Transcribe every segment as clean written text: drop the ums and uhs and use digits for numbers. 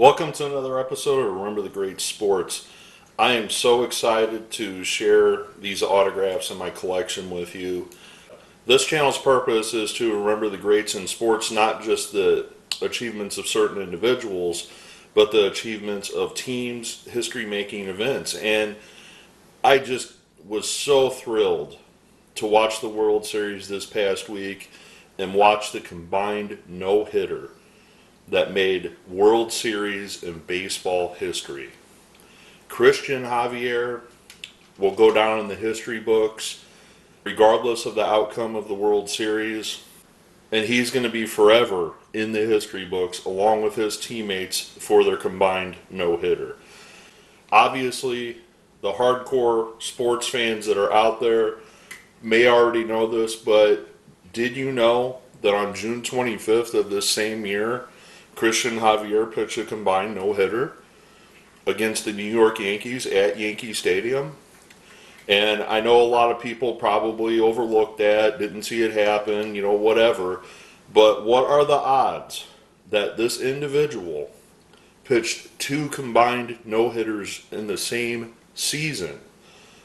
Welcome to another episode of Remember the Great Sports. I am so excited to share these autographs in my collection with you. This channel's purpose is to remember the greats in sports, not just the achievements of certain individuals, but the achievements of teams, history-making events. And I just was so thrilled to watch the World Series this past week and watch the combined no-hitter that made World Series and baseball history. Cristian Javier will go down in the history books regardless of the outcome of the World Series, and he's going to be forever in the history books along with his teammates for their combined no-hitter. Obviously, the hardcore sports fans that are out there may already know this, but did you know that on June 25th of this same year, Cristian Javier pitched a combined no-hitter against the New York Yankees at Yankee Stadium? And I know a lot of people probably overlooked that, didn't see it happen, whatever. But what are the odds that this individual pitched two combined no-hitters in the same season,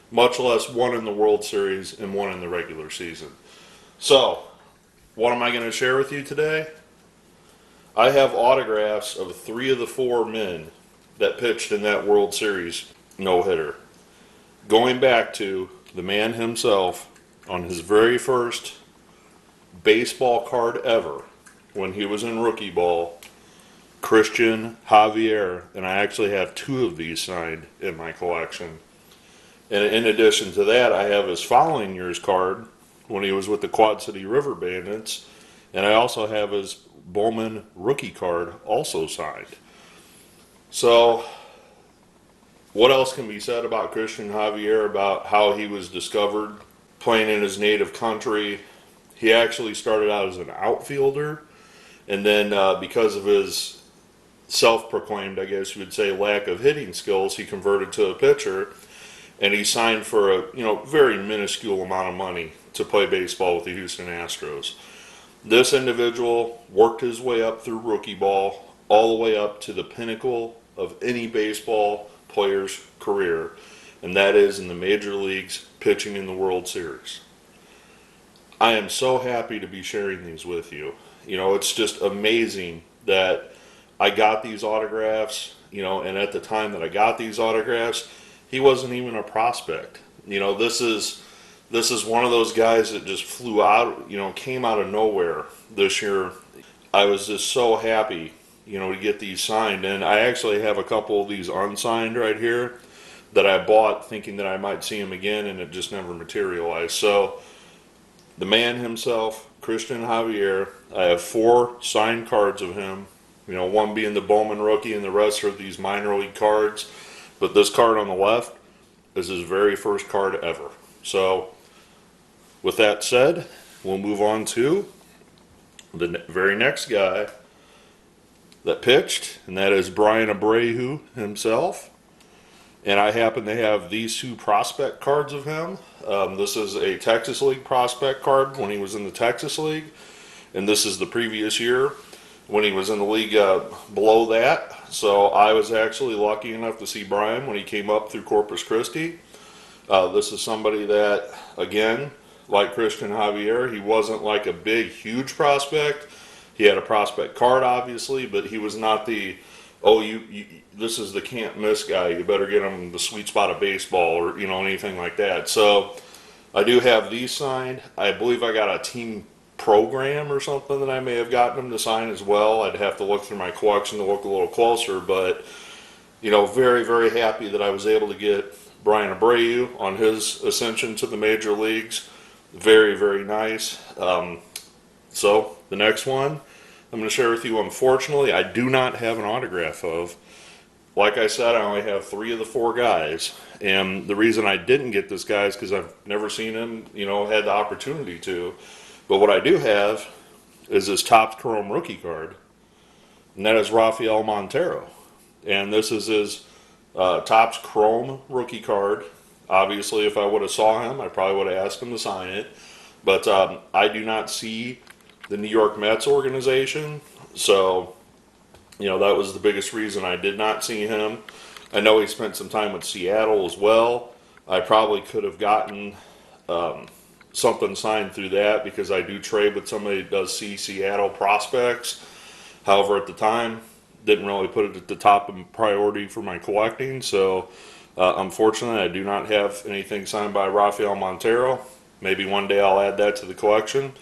much less one in the World Series and one in the regular season? So, what am I going to share with you today? I have autographs of 3 of the 4 men that pitched in that World Series no-hitter, going back to the man himself on his very first baseball card ever when he was in rookie ball, Cristian Javier, and I actually have 2 of these signed in my collection. And in addition to that, I have his following year's card when he was with the Quad City River Bandits, and I also have his Bowman rookie card also signed. So, what else can be said about Cristian Javier, about how he was discovered playing in his native country? He actually started out as an outfielder, and then because of his self-proclaimed, I guess you would say, lack of hitting skills, he converted to a pitcher, and he signed for a very minuscule amount of money to play baseball with the Houston Astros. This individual worked his way up through rookie ball, all the way up to the pinnacle of any baseball player's career, and that is in the major leagues, pitching in the World Series. I am so happy to be sharing these with you. It's just amazing that I got these autographs, and at the time that I got these autographs, he wasn't even a prospect. This is one of those guys that just flew out, came out of nowhere this year. I was just so happy, to get these signed. And I actually have a couple of these unsigned right here that I bought thinking that I might see him again, and it just never materialized. So, the man himself, Cristian Javier, I have 4 signed cards of him. One being the Bowman rookie and the rest are these minor league cards. But this card on the left is his very first card ever. So, with that said, we'll move on to the very next guy that pitched, and that is Bryan Abreu himself. And I happen to have these 2 prospect cards of him. This is a Texas League prospect card when he was in the Texas League, and this is the previous year when he was in the league below that. So I was actually lucky enough to see Bryan when he came up through Corpus Christi. This is somebody that, again, like Cristian Javier, he wasn't like a big, huge prospect. He had a prospect card, obviously, but he was not the, this is the can't miss guy. You better get him the sweet spot of baseball or, anything like that. So I do have these signed. I believe I got a team program or something that I may have gotten him to sign as well. I'd have to look through my collection to look a little closer, but, very, very happy that I was able to get Bryan Abreu on his ascension to the major leagues. Very, very nice. So, the next one I'm going to share with you, unfortunately, I do not have an autograph of. Like I said, I only have 3 of the 4 guys. And the reason I didn't get this guy is because I've never seen him, had the opportunity to. But what I do have is his Topps Chrome rookie card. And that is Rafael Montero. And this is his Topps Chrome rookie card. Obviously, if I would have saw him, I probably would have asked him to sign it. But I do not see the New York Mets organization. So That was the biggest reason I did not see him. I know he spent some time with Seattle as well. I probably could have gotten something signed through that because I do trade with somebody that does see Seattle prospects. However, at the time, didn't really put it at the top of priority for my collecting. So, unfortunately, I do not have anything signed by Rafael Montero. Maybe one day I'll add that to the collection.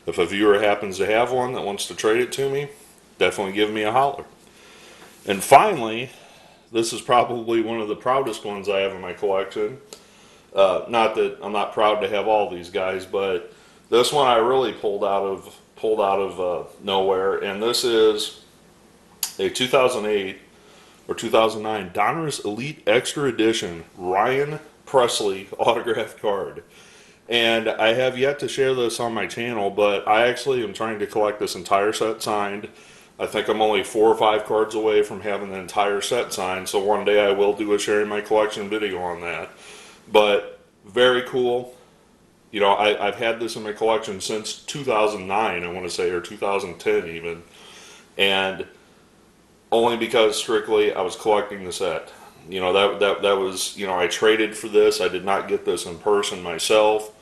If a viewer happens to have one that wants to trade it to me, definitely give me a holler. And finally, this is probably one of the proudest ones I have in my collection. Not that I'm not proud to have all these guys, but this one I really pulled out of nowhere, and this is a 2008 or 2009 Donruss Elite Extra Edition Ryan Presley autographed card. And I have yet to share this on my channel, but I actually am trying to collect this entire set signed. I think I'm only 4 or 5 cards away from having the entire set signed, so one day I will do a sharing my collection video on that. But very cool. I've had this in my collection since 2009, I want to say, or 2010 even. And only because strictly I was collecting the set. That was, I traded for this. I did not get this in person myself.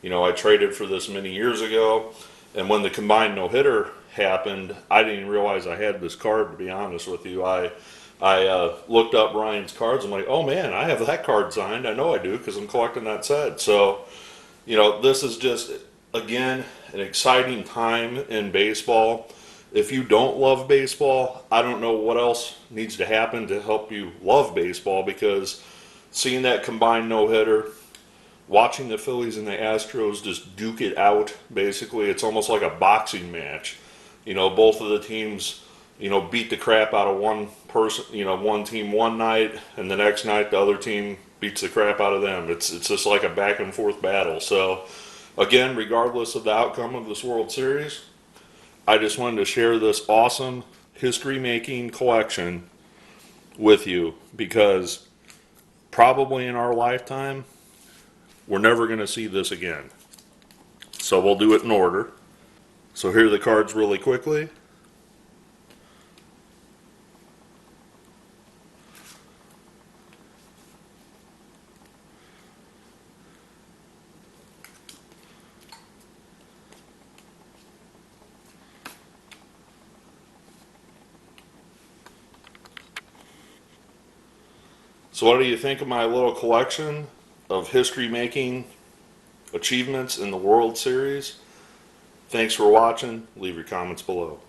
I traded for this many years ago. And when the combined no-hitter happened, I didn't even realize I had this card, to be honest with you. I looked up Ryan's cards. I'm like, oh man, I have that card signed. I know I do because I'm collecting that set. So, this is just, again, an exciting time in baseball. If you don't love baseball, I don't know what else needs to happen to help you love baseball, because seeing that combined no-hitter, watching the Phillies and the Astros just duke it out, basically, it's almost like a boxing match. Both of the teams, beat the crap out of one person, one team one night, and the next night the other team beats the crap out of them. It's just like a back and forth battle. So, again, regardless of the outcome of this World Series, I just wanted to share this awesome history-making collection with you, because probably in our lifetime, we're never going to see this again. So we'll do it in order. So here are the cards really quickly. So what do you think of my little collection of history-making achievements in the World Series? Thanks for watching. Leave your comments below.